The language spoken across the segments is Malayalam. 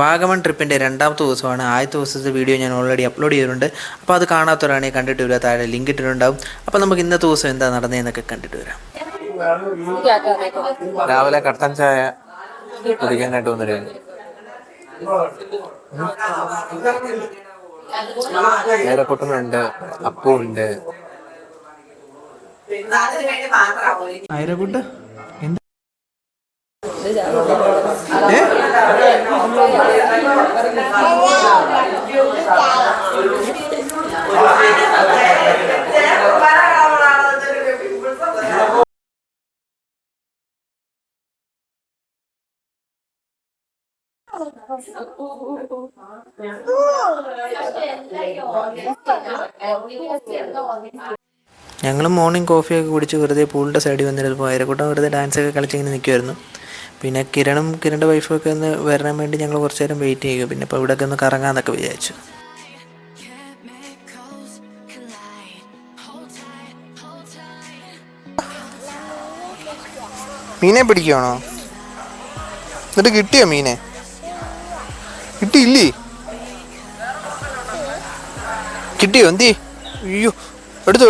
വാഗമൺ ട്രിപ്പിൻ്റെ രണ്ടാമത്തെ ദിവസമാണ്. ആദ്യത്തെ ദിവസത്തെ വീഡിയോ ഞാൻ ഓൾറെഡി അപ്ലോഡ് ചെയ്തിട്ടുണ്ട്. അപ്പോൾ അത് കാണാത്തവരാണെങ്കിൽ കണ്ടിട്ട് വരിക, താഴെ ലിങ്ക് ഇട്ടിട്ടുണ്ടാവും. അപ്പോൾ നമുക്ക് ഇന്നത്തെ ദിവസം എന്താ നടന്നതെന്നൊക്കെ കണ്ടിട്ട് വരാം. രാവിലെ കട്ടൻ ചായ കുടിക്കാനായിട്ട് വന്നിരുന്നു. ഐരക്കുട്ടനുണ്ട്, അപ്പുണ്ട്. ഐരക്കുട്ട് എന്ത് ഞങ്ങൾ മോർണിംഗ് കോഫിയൊക്കെ കുടിച്ച് വെറുതെ പൂളിൻ്റെ സൈഡിൽ വന്നിരുന്നപ്പോൾ ഐരക്കുട്ടൻ വെറുതെ ഡാൻസൊക്കെ കളിച്ചിങ്ങനെ നിൽക്കുമായിരുന്നു. പിന്നെ കിരണിൻ്റെ വൈഫൊക്കെ ഒന്ന് വരാൻ വേണ്ടി ഞങ്ങൾ കുറച്ച് നേരം വെയിറ്റ് ചെയ്യുക. പിന്നെ ഇപ്പോൾ ഇവിടെയൊക്കെ ഒന്ന് കറങ്ങാമെന്നൊക്കെ വിചാരിച്ചു. മീനെ പിടിക്കുകയാണോ? എന്നിട്ട് കിട്ടിയോ മീനെ? കിട്ടിയില്ലേ? കിട്ടിയോ? എന്തി? അയ്യോ, എടുത്തോ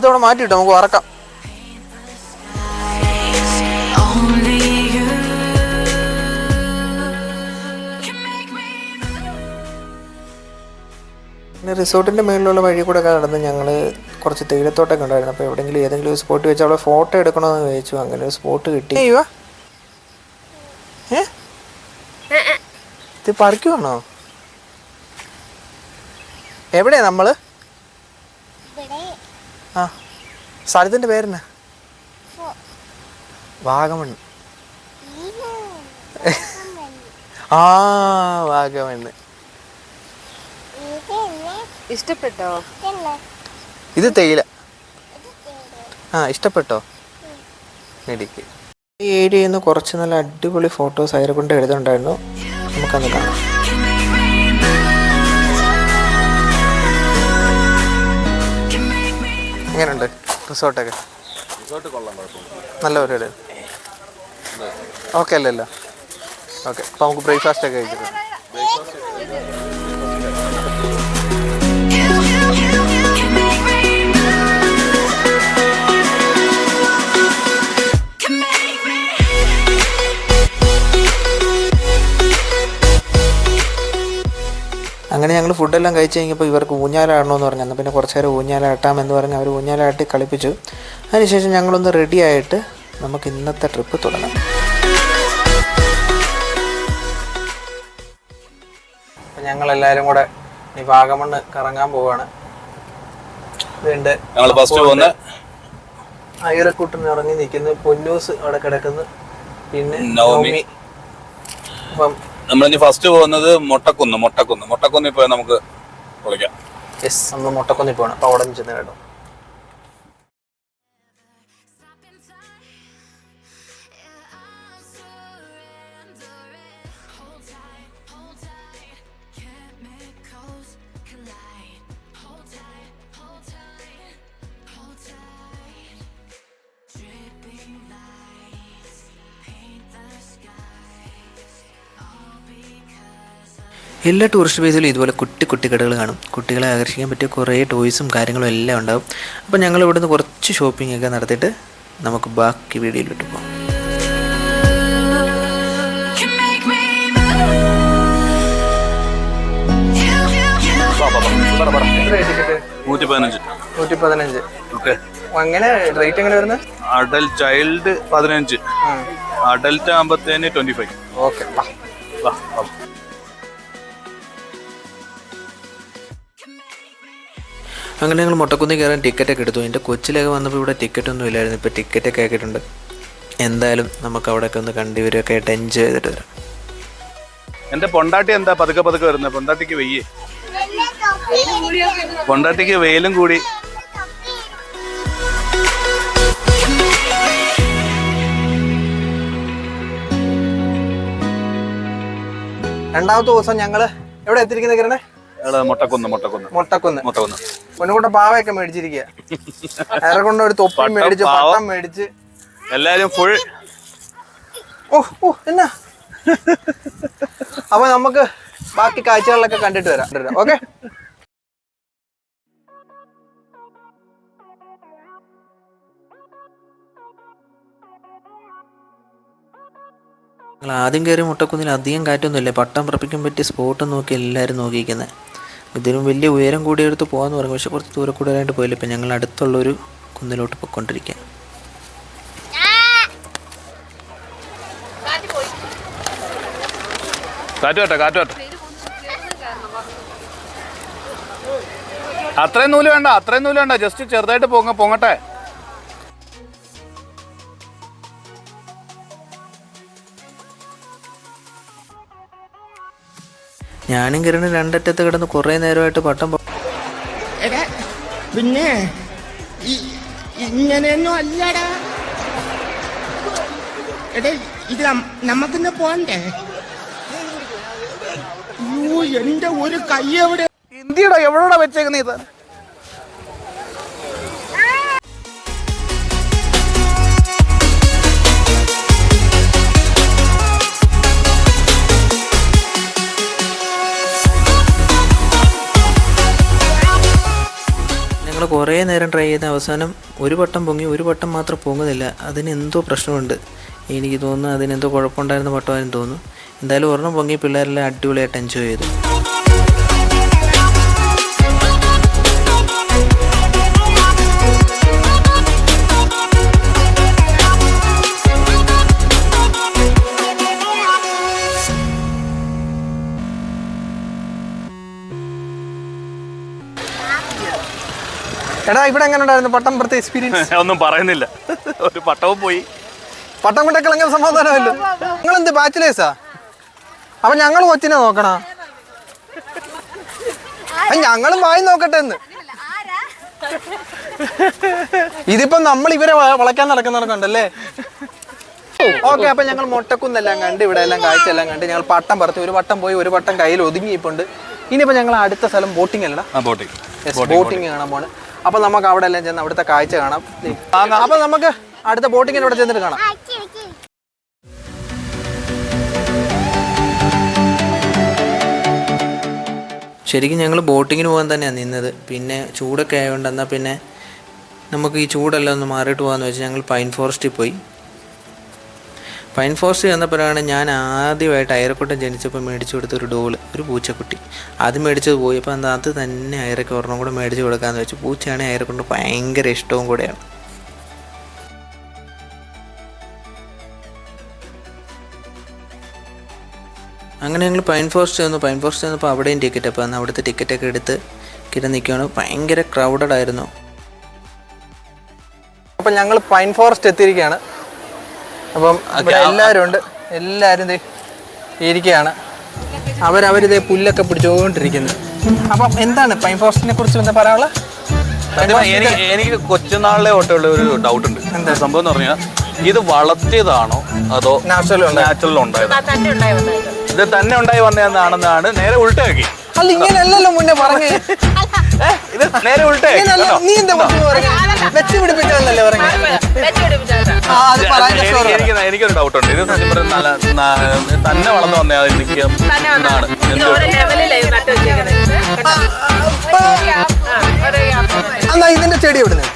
അവിടെ മാറ്റിട്ടോ, നമുക്ക് വറക്കാം. പിന്നെ റിസോർട്ടിൻ്റെ മേളിലുള്ള വഴി കൂടെ ഒക്കെ നടന്ന് ഞങ്ങൾ കുറച്ച് തേയിലത്തോട്ടൊക്കെ ഉണ്ടായിരുന്നു. അപ്പോൾ എവിടെയെങ്കിലും ഏതെങ്കിലും ഒരു സ്പോട്ട് വെച്ച് അവിടെ ഫോട്ടോ എടുക്കണമെന്ന് ചോദിച്ചു. അങ്ങനെ ഒരു സ്പോട്ട് കിട്ടി. ഇത് പറിക്കുവാണോ? എവിടെയാ നമ്മള്? ആ, സ്ഥലത്തിൻ്റെ പേരെന്നാ? വാഗമൺ. ആ, വാഗമണ്. ഇഷ്ടപ്പെട്ടോ? ഇത് തേയില. ആ, ഇഷ്ടപ്പെട്ടോ? ഇടുക്കി. ഈ ഏരിയയിൽ നിന്ന് കുറച്ച് നല്ല അടിപൊളി ഫോട്ടോസ് ഐരക്കുട്ടൻ എഴുതുന്നുണ്ടായിരുന്നു. നമുക്കന്ന് കാണാം. എങ്ങനെയുണ്ട് റിസോർട്ടൊക്കെ? നല്ല പരിപാടി. ഓക്കെ അല്ലല്ലോ? ഓക്കെ, അപ്പോൾ നമുക്ക് ബ്രേക്ക്ഫാസ്റ്റൊക്കെ കഴിച്ചിട്ടുണ്ട്. അങ്ങനെ ഞങ്ങൾ ഫുഡെല്ലാം കഴിച്ച് കഴിഞ്ഞപ്പോൾ ഇവർക്ക് ഊഞ്ഞാലാടണമെന്ന് പറഞ്ഞു. എന്നാൽ പിന്നെ കുറച്ച് നേരം ഊഞ്ഞാലാട്ടാമെന്ന് പറഞ്ഞ് അവർ ഊഞ്ഞാലാട്ടി കളിപ്പിച്ചു. അതിനുശേഷം ഞങ്ങളൊന്ന് റെഡിയായിട്ട് നമുക്ക് ഇന്നത്തെ ട്രിപ്പ് തുടങ്ങാം. അപ്പം ഞങ്ങളെല്ലാവരും കൂടെ ഈ വാഗമണ്ണ് കറങ്ങാൻ പോവുകയാണ്. ഇതുണ്ട് ഐരക്കുട്ടൻ ഇറങ്ങി നിൽക്കുന്നു, പൊന്നൂസ് അവിടെ കിടക്കുന്നു, പിന്നെ നവമി. അപ്പം നമ്മളിനി ഫസ്റ്റ് പോകുന്നത് മൊട്ടക്കുന്ന് പോയി നമുക്ക് വിളിക്കാം. യെസ്, നമ്മൾ മൊട്ടക്കുന്നിൽ പോകണം. അപ്പോൾ അവിടെ ചെന്ന് കേട്ടോ. എല്ലാ ടൂറിസ്റ്റ് പ്ലേസിലും ഇതുപോലെ കുട്ടി കടകൾ കാണും. കുട്ടികളെ ആകർഷിക്കാൻ പറ്റിയ കുറേ ടോയ്സും കാര്യങ്ങളും എല്ലാം ഉണ്ടാകും. അപ്പോൾ ഞങ്ങൾ ഇവിടുന്ന് കുറച്ച് ഷോപ്പിംഗ് ഒക്കെ നടത്തിയിട്ട് നമുക്ക് ബാക്കി വീഡിയോയിലോട്ട് പോകാം. അങ്ങനെ റേറ്റ് എങ്ങനെ വരുന്നത്? അഡൽറ്റ് ചൈൽഡ് 15, അഡൽറ്റ് ആകുമ്പോഴത്തേന് 25. ഓക്കെ. അങ്ങനെ ഞങ്ങൾ മൊട്ടക്കുന്നിൽ കയറാൻ ടിക്കറ്റൊക്കെ എടുത്തു. എൻ്റെ കൊച്ചിലൊക്കെ വന്നപ്പോൾ ഇവിടെ ടിക്കറ്റൊന്നും ഇല്ലായിരുന്നു. ഇപ്പോൾ ടിക്കറ്റൊക്കെ ആക്കിയിട്ടുണ്ട്. എന്തായാലും നമുക്ക് അവിടെയൊക്കെ ഒന്ന് കണ്ടിവരൊക്കെ ആയിട്ട് എൻജോയ് ചെയ്തിട്ട് വരാം. എൻ്റെ പൊണ്ടാട്ടി എന്താ പതുക്കെ വരുന്നത്? പൊണ്ടാട്ടിക്ക് വെയ്യേ, പൊണ്ടാട്ടിക്ക് വെയിലും കൂടി. രണ്ടാമത്തെ ദിവസം ഞങ്ങൾ എവിടെ എത്തിയിരിക്കുന്ന കിരണേ? മൊട്ടക്കുന്ന്. പൊന്നുകൂട്ട പാവയൊക്കെ മേടിച്ചിരിക്കുക. അയാളെ കൊണ്ട് ഒരു തൊപ്പി മേടിച്ച്, പട്ടം മേടിച്ച്, എല്ലാരും ഫുൾ. ഓ എന്നാ അപ്പൊ നമുക്ക് ബാക്കി കാഴ്ചകളിലൊക്കെ കണ്ടിട്ട് വരാം. ഓക്കെ. ഞങ്ങൾ ആദ്യം കയറി മുട്ടക്കുന്നിൽ അധികം കാറ്റൊന്നുമില്ല, പട്ടം പറപ്പിക്കാൻ പറ്റിയ സ്പോട്ട് നോക്കി എല്ലാവരും നോക്കിയിരിക്കുന്നത്. ഇതിലും വലിയ ഉയരം കൂടിയെടുത്ത് പോകാമെന്ന് പറഞ്ഞു, പക്ഷെ കുറച്ച് ദൂരെ കൂടുതലായിട്ട് പോയില്ല. ഇപ്പം ഞങ്ങൾ അടുത്തുള്ളൊരു കുന്നിലോട്ട് പോയിക്കൊണ്ടിരിക്കുക. അത്രയും നൂല് വേണ്ട, ജസ്റ്റ് ചെറുതായിട്ട് പൊങ്ങട്ടെ. ഞാനും കിരണ രണ്ടറ്റത്ത് കിടന്ന് കുറേ നേരമായിട്ട് പട്ടം പിന്നെ ഇങ്ങനെയൊന്നും അല്ലടാ. എടേ ഇത് നമുക്കിന്ന് പോണ്ടേ? എന്റെ ഒരു കൈ എവിടെ? ഇന്ത്യയുടെ എവിടെയാ വെച്ചേക്കുന്നത് ഇത്? ഞങ്ങൾ കുറേ നേരം ട്രൈ ചെയ്ത അവസാനം ഒരു വട്ടം പൊങ്ങി, ഒരു വട്ടം മാത്രം പൊങ്ങുന്നില്ല. അതിന് എന്തോ പ്രശ്നമുണ്ട്, എനിക്ക് തോന്നുന്നു അതിനെന്തോ കുഴപ്പമുണ്ടായിരുന്ന വട്ടമായിരുന്നു തോന്നുന്നു. എന്തായാലും ഒരെണ്ണം പൊങ്ങി പിള്ളേരെല്ലാം അടിപൊളിയായിട്ട് എൻജോയ് ചെയ്തു. എടാ ഇവിടെ എങ്ങനെ ഉണ്ടായിരുന്നു പട്ടം പറത്തെ എക്സ്പീരിയൻസ്? ഒന്നും പറയുന്നില്ല, ഒരു പട്ടവും പോയി. പട്ടം കൊണ്ടൊക്കെ ഇളങ്ങിയ സമാധാനമല്ലോ. നിങ്ങൾ എന്ത് ബാച്ചിലേഴ്സാ? അപ്പൊ ഞങ്ങൾ കൊച്ചിനെ നോക്കണ? ഞങ്ങളും വായി നോക്കട്ടെ എന്ന്. ഇതിപ്പോ നമ്മൾ ഇവരെ വളയ്ക്കാൻ നടക്കുന്നവർക്കുണ്ടല്ലേ. ഓക്കെ, അപ്പൊ ഞങ്ങൾ മൊട്ടക്കുന്നെല്ലാം കണ്ട് ഇവിടെ എല്ലാം കാഴ്ചയെല്ലാം കണ്ട് ഞങ്ങൾ പട്ടം പറത്തി, ഒരു വട്ടം പോയി, ഒരു വട്ടം കയ്യിൽ ഒതുങ്ങിയിട്ടുണ്ട്. ഇനിയിപ്പോ ഞങ്ങൾ അടുത്ത സ്ഥലം ബോട്ടിംഗ് അല്ലടാ, ബോട്ടിംഗ് കാണാൻ പോണ്. അപ്പൊ നമുക്ക് അവിടെ എല്ലാം ചെന്ന് അവിടുത്തെ കാഴ്ച കാണാം. അപ്പൊ നമുക്ക് അടുത്ത ബോട്ടിങ്ങിന് ഇവിടെ ചെന്നിട്ട് കാണാം. ശരിക്കും ഞങ്ങൾ ബോട്ടിങ്ങിന് പോകാൻ തന്നെയാണ് നിന്നത്. പിന്നെ ചൂടൊക്കെ ആയതുകൊണ്ട് എന്നാൽ പിന്നെ നമുക്ക് ഈ ചൂടെല്ലാം ഒന്ന് മാറിയിട്ട് പോകാമെന്ന് വെച്ചാൽ ഞങ്ങൾ പൈൻ ഫോറസ്റ്റിൽ പോയി. പൈൻ ഫോറസ്റ്റ് ചെന്നപ്പോഴാണ് ഞാൻ ആദ്യമായിട്ട് അയരക്കുട്ടൻ ജനിച്ചപ്പോൾ മേടിച്ചു കൊടുത്തൊരു ഡോള്, ഒരു പൂച്ചക്കുട്ടി. അത് മേടിച്ചത് പോയി. അപ്പോൾ എന്താ അത് തന്നെ അയരക്ക് ഒരെണ്ണം കൂടെ മേടിച്ച് കൊടുക്കാമെന്ന് വെച്ചു. പൂച്ചയാണെങ്കിൽ അയരക്കൊണ്ട് ഭയങ്കര ഇഷ്ടവും കൂടെയാണ്. അങ്ങനെ ഞങ്ങൾ പൈൻ ഫോറസ്റ്റ് ചെന്നപ്പോൾ അവിടെയും ടിക്കറ്റ്. അപ്പോൾ അന്ന് അവിടുത്തെ ടിക്കറ്റൊക്കെ എടുത്ത് നിൽക്കുകയാണ്. ഭയങ്കര ക്രൗഡഡ് ആയിരുന്നു. അപ്പം ഞങ്ങൾ പൈൻ ഫോറസ്റ്റ് എത്തിയിരിക്കുകയാണ്. അപ്പം ഇവിടെ എല്ലാവരും ഉണ്ട്, എല്ലാവരും ഇരിക്കുകയാണ്. അവരിതേ പുല്ലൊക്കെ പിടിച്ചുകൊണ്ടിരിക്കുന്നത്. അപ്പം എന്താണ് പൈൻ ഫോറസ്റ്റിനെ കുറിച്ച് എന്താ പറയാനുള്ളത്? എനിക്ക് കൊച്ചുനാളിലെ തൊട്ടുള്ള ഒരു ഡൗട്ട് ഉണ്ട്. എന്താ സംഭവം എന്ന് പറഞ്ഞാൽ ഇത് വളർത്തിയതാണോ അതോ നാച്ചുറൽ ഉണ്ടായത്? ഇത് തന്നെ ഉണ്ടായി വന്നതാണെന്നാണ് നേരെ ഉൾട്ടാക്കി. അല്ല ഇങ്ങനെയല്ലല്ലോ മുന്നേ പറഞ്ഞേ. ഇത് നേരെ ഉൾട്ടാക്കി. നീ എന്താ വെച്ച് പിടിപ്പിച്ചതല്ലേ പറഞ്ഞേ? എനിക്കൊരു ഡൗട്ട് ഉണ്ട്. ഇത് സത്യം പറഞ്ഞാൽ തന്നെ വളർന്നു വന്നതാണ്. എനിക്ക് എന്നാ ഇതിന്റെ ചെടി എവിടെ നിന്ന്?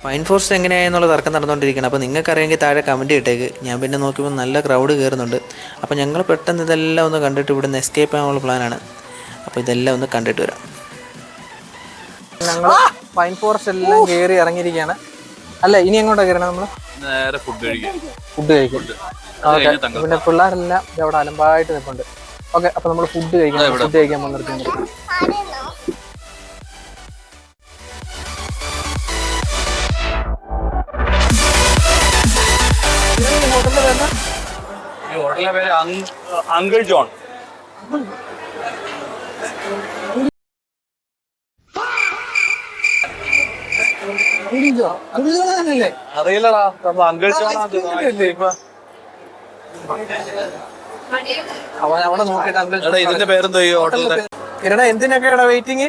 പൈൻ ഫോറസ്റ്റ് എങ്ങനെയായെന്നുള്ള തർക്കം നടന്നുകൊണ്ടിരിക്കണം. അപ്പോൾ നിങ്ങൾക്കറിയാമെങ്കിൽ താഴെ കമൻറ്റ് ഇട്ടേക്ക്. ഞാൻ പിന്നെ നോക്കിയപ്പോൾ നല്ല ക്രൗഡ് കയറുന്നുണ്ട്. അപ്പോൾ ഞങ്ങൾ പെട്ടെന്ന് ഇതെല്ലാം ഒന്ന് കണ്ടിട്ട് ഇവിടുന്ന് എസ്കേപ്പ് ആകാനുള്ള പ്ലാനാണ്. അപ്പോൾ ഇതെല്ലാം ഒന്ന് കണ്ടിട്ട് വരാം. ഞങ്ങൾ പൈൻ ഫോറസ്റ്റ് എല്ലാം കയറി ഇറങ്ങിയിരിക്കുകയാണ്. അല്ല ഇനി എങ്ങോട്ടാണ് കയറണം? നമ്മൾ നേരെ ഫുഡ് കഴിക്കും. പിന്നെ പിള്ളേരെല്ലാം ഇവിടെ അലമ്പായിട്ട് നിൽപ്പുണ്ട്. ഓക്കെ, അപ്പൊ നമ്മൾ ഫുഡ് കഴിക്കാൻ വന്നിട്ടുണ്ട്. ഹോട്ടലിന്റെ പേര് അങ്കിൾ ജോൺ. അറിയില്ലടാ, അങ്കിൾ ജോൺ. അവിടെ നോക്കിട്ട് ഇതിന്റെ പേരെന്തോ ഈ ഹോട്ടലിന്റെ? എന്തിനൊക്കെയാടാ വെയിറ്റിംഗ്?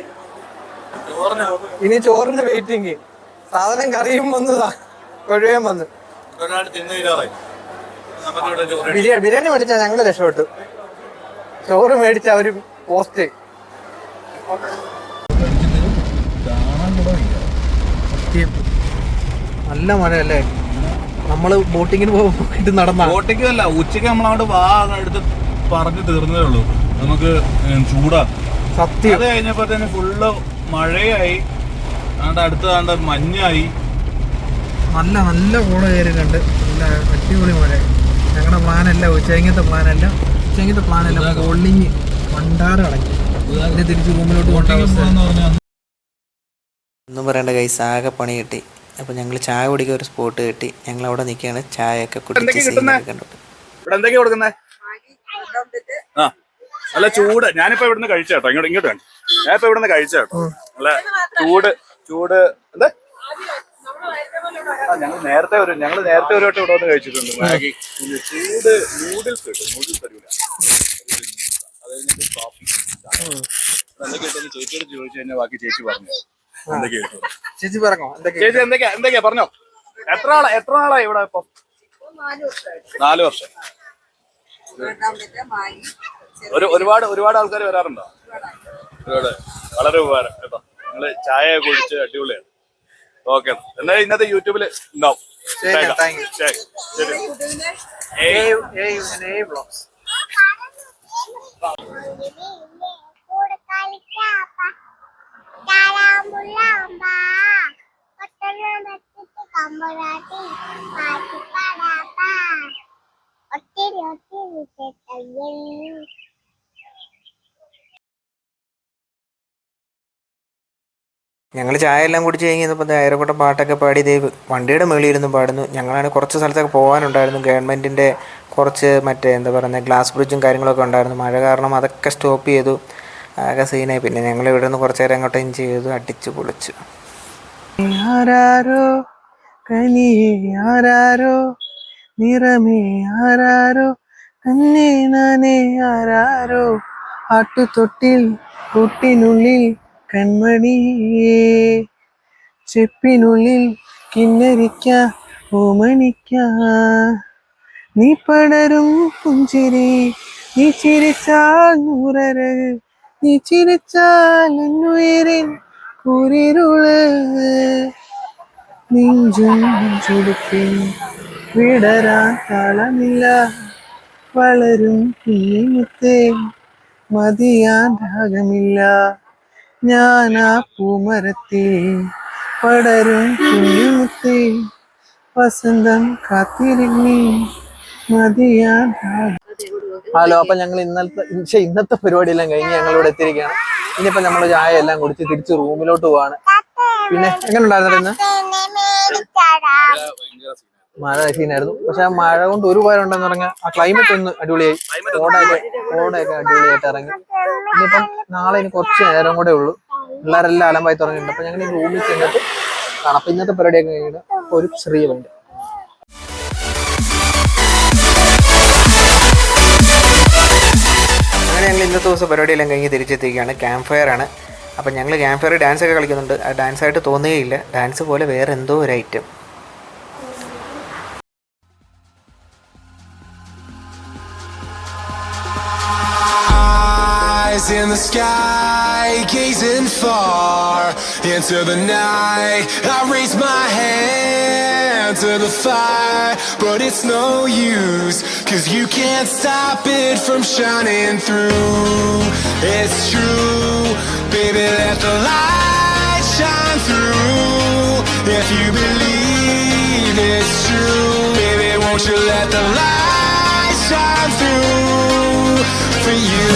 ഇനി ചോറിന് വെയിറ്റിംഗ്. സാധനം കറിയും വന്നതാ, ഒഴുകയും വന്ന്. ബിരിയാണി മേടിച്ചാ ഞങ്ങള് രക്ഷപ്പെട്ടു. ചോറ് മേടിച്ച അവര് പോസ്റ്റ്. നല്ല മഴയല്ലേ. നമ്മള് ബോട്ടിങ്ങിന് പോയിട്ട് നടന്ന ബോട്ടിങ്ങല്ല, ഉച്ചക്ക് നമ്മളവിടെ വാ എടുത്ത് പറഞ്ഞു തീർന്നതേ ഉള്ളൂ. നമുക്ക് ചൂടാ സത്യം. അത് കഴിഞ്ഞപ്പോ തന്നെ ഫുള്ള് മഴയായി, അടുത്ത മഞ്ഞായി. നല്ല നല്ല കൂടെ കയറിയിട്ടുണ്ട്. നല്ല അടിപൊളി മഴ. ഞങ്ങളുടെ പ്ലാനല്ല ഉച്ചങ്ങത്തെ പ്ലാനല്ല പൊള്ളിങ് മണ്ടാറ് കളഞ്ഞു. പിന്നെ തിരിച്ച് റൂമിലോട്ട് പോകേണ്ട അവസ്ഥ. ഒന്നും പറയേണ്ട കൈസ്, ആകെ പണി കിട്ടി. അപ്പോൾ ഞങ്ങൾ ചായ കുടിക്കാൻ ഒരു സ്പോട്ട് കിട്ടി. ഞങ്ങൾ അവിടെ നിൽക്കുകയാണ്, ചായയൊക്കെ കുടിച്ച് കണ്ടു. ഇവിടെ എന്തൊക്കെയാ കൊടുക്കുന്നത്? ആ നല്ല ചൂട്. ഞാനിപ്പോ ഇവിടുന്ന് കഴിച്ചേട്ടോ, ഇങ്ങോട്ട് വേണ്ട. ഞാനിപ്പോ ഇവിടുന്ന് കഴിച്ചേട്ടോ. നല്ല ചൂട് എന്താ? ഞങ്ങൾ നേരത്തെ ഒരു വട്ടം ഇവിടെ വന്ന് കഴിച്ചിട്ടുണ്ട്. മാഗി ചൂട് നൂഡിൽസ് കിട്ടും. നൂഡിൽസ് തരൂല. അത് കഴിഞ്ഞിട്ട് കോഫി. എന്തൊക്കെ കിട്ടും ചേച്ചിയോട് ചോദിച്ചു കഴിഞ്ഞാൽ ബാക്കി ചേച്ചി പറഞ്ഞു എന്തൊക്കെ കിട്ടും. ചേച്ചി എന്തൊക്കെയാ പറഞ്ഞോ. എത്ര നാളായി ഇവിടെ? ഇപ്പൊ 4 വർഷം. ഒരുപാട് ആൾക്കാർ വരാറുണ്ടോ? വളരെ ഉപകാരം കേട്ടോ. നിങ്ങള് ചായ കുടിച്ച് അടിപൊളിയാണ്. ഓക്കെ, എന്തായാലും ഇന്നത്തെ യൂട്യൂബിൽ ഉണ്ടാവും. ഞങ്ങൾ ചായ എല്ലാം കുടിച്ച് കഴിഞ്ഞപ്പോൾ അയറക്കൂട്ടം പാട്ടൊക്കെ പാടി ദേവ് വണ്ടിയുടെ മേളിൽ ഇരുന്ന് പാടുന്നു. ഞങ്ങളാണ് കുറച്ച് സ്ഥലത്തൊക്കെ പോകാനുണ്ടായിരുന്നു. ഗവൺമെൻറ്റിൻ്റെ കുറച്ച് എന്താ പറയുന്നത് ഗ്ലാസ് ബ്രിഡ്ജും കാര്യങ്ങളൊക്കെ ഉണ്ടായിരുന്നു. മഴ കാരണം അതൊക്കെ സ്റ്റോപ്പ് ചെയ്തു. ആകെ സീനായി. പിന്നെ ഞങ്ങൾ ഇവിടെ നിന്ന് കുറച്ച് നേരം അങ്ങോട്ട് എൻജോയ് ചെയ്തു, അടിച്ചു പൊളിച്ചു. ആരാരോ കനിയേ ആരാരോ നിറമേ ആരാരോ തന്നെ നാനേ ആരാരോ ആട്ടുതൊട്ടിൽ കൂട്ടിനുള്ളിൽ കൺമണിയേ ചെപ്പിനുള്ളിൽ കിന്നരിക്ക ഓമനിക്ക നീ പടരും പുഞ്ചിരി നീ ചിരിച്ചാൽ നൂറരക് നീ ചിരിച്ചാൽ എന്നുയരിൻ കുരിരുള് നെഞ്ചും ചുടുപ്പിൻ വിടരാൻ താളമില്ല വളരും കുഞ്ഞിമുത്തേ മതിയാൻ രാഗമില്ല ഞാനാ പൂമരത്തിൽ പടരും കുഞ്ഞിമുത്തേ വസന്തം കാത്തിരിങ്ങി മതിയാൻ. ഹലോ, അപ്പൊ ഞങ്ങൾ ഇന്നത്തെ പരിപാടിയെല്ലാം കഴിഞ്ഞ് ഞങ്ങളിവിടെ എത്തിയിരിക്കുകയാണ്. ഇനിയിപ്പോ നമ്മൾ ചായ എല്ലാം കുടിച്ച് തിരിച്ച് റൂമിലോട്ട് പോവാണ്. പിന്നെ എങ്ങനെ ഉണ്ടായിരുന്നു? മഴ സീനായിരുന്നു. പക്ഷെ ആ മഴ കൊണ്ട് ഒരു ഉപകാരം ഉണ്ടെന്ന് പറഞ്ഞാൽ ആ ക്ലൈമറ്റ് ഒന്ന് അടിപൊളിയായി. ഓടയൊക്കെ അടിപൊളിയായിട്ട് ഇറങ്ങി. ഇനിയിപ്പം നാളെ ഇനി കുറച്ച് നേരം കൂടെ ഉള്ളൂ. പിള്ളേരെല്ലാം അലമ്പായി തുടങ്ങിയിട്ടുണ്ട്. അപ്പൊ ഞങ്ങൾ ഈ റൂമിൽ ചെന്നിട്ട് കാണാം. അപ്പൊ ഇന്നത്തെ പരിപാടിയൊക്കെ കഴിഞ്ഞിട്ട് ഒരു ചെറിയ വണ്ടി. അങ്ങനെ ഞങ്ങൾ ഇന്നത്തെ ദിവസം പരിപാടിയെല്ലാം കഴിഞ്ഞ് തിരിച്ചെത്തിക്കുകയാണ്. ക്യാമ്പ് ഫയർ ആണ്. അപ്പം ഞങ്ങൾ ക്യാമ്പ് ഫയർ ഡാൻസൊക്കെ കളിക്കുന്നുണ്ട്. ആ ഡാൻസായിട്ട് തോന്നുകയില്ല, ഡാൻസ് പോലെ വേറെ എന്തോ ഒരു item. In the sky, gazing far into the night, I raise my hand to the fire, but it's no use, 'cause you can't stop it from shining through. It's true, baby, let the light shine through. If you believe it's true, baby, won't you let the light shine through for you.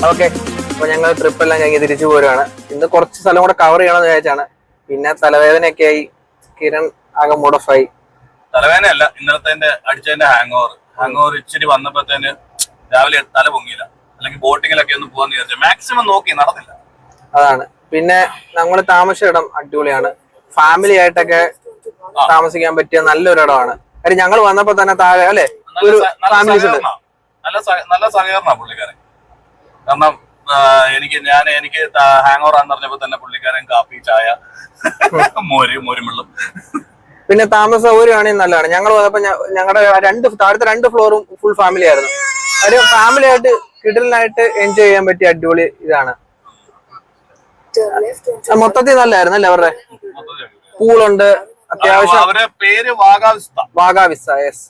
Okay, അപ്പൊ ഞങ്ങൾ ട്രിപ്പ് എല്ലാം കഴിഞ്ഞ് തിരിച്ചു പോരുവാണ്. ഇന്ന് കുറച്ച് സ്ഥലം കൂടെ കവർ ചെയ്യണമെന്ന് വിചാരിച്ചാണ്. പിന്നെ തലവേദനയൊക്കെ ആയി, കിരൺ ആകെ മൂഡോഫായി. തലവേദനയല്ല, ഇന്നലത്തെ അടിച്ചതിന്റെ ഹാങ് ഓവർ ഇച്ചിരി വന്നപ്പോഴത്തേന് രാവിലെ തല പൊങ്ങിയില്ല. അല്ലെങ്കിൽ ബോട്ടിങ്ങിലൊക്കെ ഒന്ന് പോകാന്ന് വിചാരിച്ചു, മാക്സിമം നോക്കി നടന്നില്ല. അതാണ്. പിന്നെ നമ്മൾ താമസിച്ച ഇടം അടിപൊളിയാണ്, ഫാമിലി ആയിട്ടൊക്കെ താമസിക്കാൻ പറ്റിയ നല്ലൊരു ഇടമാണ്. കാര്യം ഞങ്ങൾ വന്നപ്പോ തന്നെ താഴെ അല്ലെ ഒരു ഫാമിലീസ് ഉണ്ട്. നല്ല സഹകരണ പുള്ളിക്കാരൻ. കാരണം എനിക്ക് ഹാങ് ഓവർ ആണെന്ന് പറഞ്ഞപ്പോ തന്നെ പുള്ളിക്കാരൻ കാപ്പി, ചായ, മോരുമുള്ളും. പിന്നെ താമസ സൗകര്യമാണെങ്കിൽ നല്ലതാണ്. ഞങ്ങൾ വന്നപ്പോ ഞങ്ങളുടെ താഴത്തെ 2 ഫ്ലോറും ഫുൾ ഫാമിലി ആയിരുന്നു. ഒരു ഫാമിലി ആയിട്ട് കിടലിനായിട്ട് എൻജോയ് ചെയ്യാൻ പറ്റിയ അടിപൊളി ഇതാണ്. മൊത്തത്തിൽ നല്ലായിരുന്നു അല്ലേ? അവരുടെ പൂളുണ്ട്, അത്യാവശ്യം. അവരുടെ പേര് വാഗാവിസ്ത. യെസ്.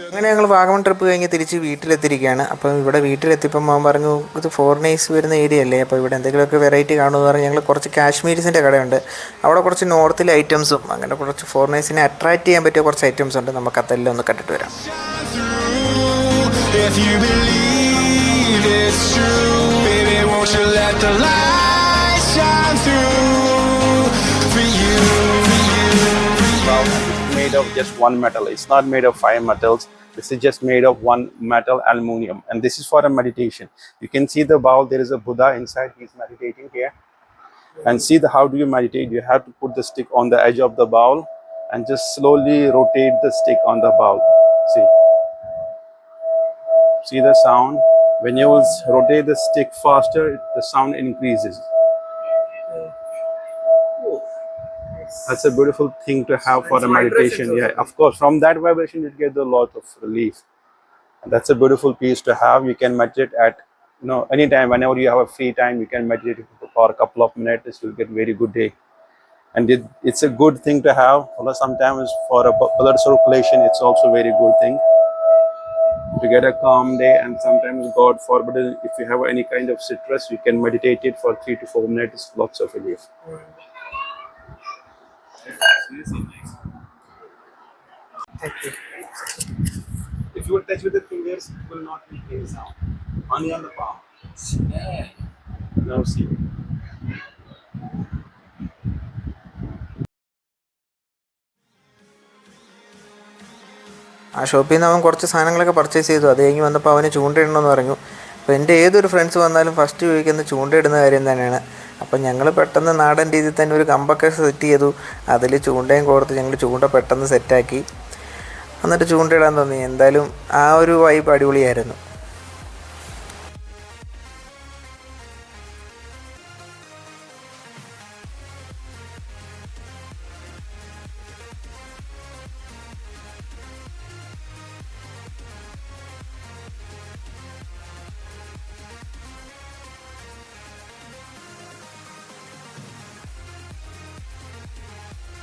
അങ്ങനെ ഞങ്ങൾ വാഗമൺ ട്രിപ്പ് കഴിഞ്ഞ് തിരിച്ച് വീട്ടിലെത്തിയിരിക്കുകയാണ്. അപ്പം ഇവിടെ വീട്ടിലെത്തിയപ്പം മാൻ പറഞ്ഞു ഇത് ഫോറിനേഴ്സ് വരുന്ന ഏരിയ അല്ലേ, അപ്പോൾ ഇവിടെ എന്തെങ്കിലുമൊക്കെ വെറൈറ്റി കാണുമെന്ന് പറഞ്ഞ് ഞങ്ങൾ കുറച്ച് കാശ്മീരീസിൻ്റെ കടയുണ്ട്, അവിടെ കുറച്ച് നോർത്തിലെ ഐറ്റംസും അങ്ങനെ കുറച്ച് ഫോറിനേഴ്സിനെ അട്രാക്ട് ചെയ്യാൻ പറ്റിയ കുറച്ച് ഐറ്റംസ് ഉണ്ട്. നമുക്ക് അതെല്ലാം ഒന്ന് കണ്ടിട്ട് വരാം. Made of just one metal. It's not made of 5 metals. This is just made of one metal, aluminium, and this is for a meditation. You can see the bowl. There is a Buddha inside. He's meditating here. And see how do you meditate? You have to put the stick on the edge of the bowl and just slowly rotate the stick on the bowl. See the sound. When you rotate the stick faster, the sound increases. That's a beautiful thing to have for a meditation. Yeah, of course, from that vibration you get a lot of relief. And that's a beautiful piece to have. You can meditate at anytime, whenever you have a free time, you can meditate for a couple of minutes. You'll get very good day. And it's a good thing to have. Sometimes for a blood circulation, it's also a very good thing to get a calm day. And sometimes, God forbid, if you have any kind of stress, you can meditate it for 3 to 4 minutes. Lots of relief. Thank you. If you touch with the fingers, it will not make any sound. Only on the palm. Now see. ആ ഷോപ്പിൽ നിന്ന് അവൻ കുറച്ച് സാധനങ്ങളൊക്കെ പർച്ചേസ് ചെയ്തു. അത് കഴിഞ്ഞ് വന്നപ്പോൾ അവന് ചൂണ്ടയിടണമെന്ന് പറഞ്ഞു. അപ്പോൾ എൻ്റെ ഏതൊരു ഫ്രണ്ട്സ് വന്നാലും ഫസ്റ്റ് ചോദിക്കുന്നത് ചൂണ്ടയിടുന്ന കാര്യം തന്നെയാണ്. അപ്പം ഞങ്ങൾ പെട്ടെന്ന് നാടൻ രീതിയിൽ തന്നെ ഒരു കമ്പൊക്കെ സെറ്റ് ചെയ്തു. അതിൽ ചൂണ്ടയും കോർത്ത് ഞങ്ങൾ ചൂണ്ട പെട്ടെന്ന് സെറ്റാക്കി. എന്നിട്ട് ചൂണ്ടയിടാൻ തോന്നി. എന്തായാലും ആ ഒരു വൈബ് അടിപൊളിയായിരുന്നു.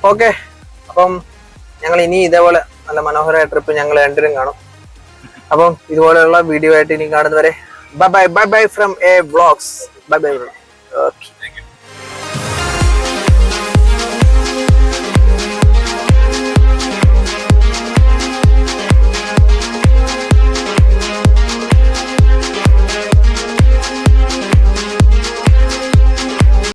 ഓക്കെ, അപ്പം ഞങ്ങൾ ഇനി ഇതേപോലെ നല്ല മനോഹരമായ ട്രിപ്പ് ഞങ്ങൾ രണ്ടിനും കാണും. അപ്പം ഇതുപോലെയുള്ള വീഡിയോ ആയിട്ട് ഇനി കാണുന്നവരെ bye bye from A vlogs. Bye bye. Okay.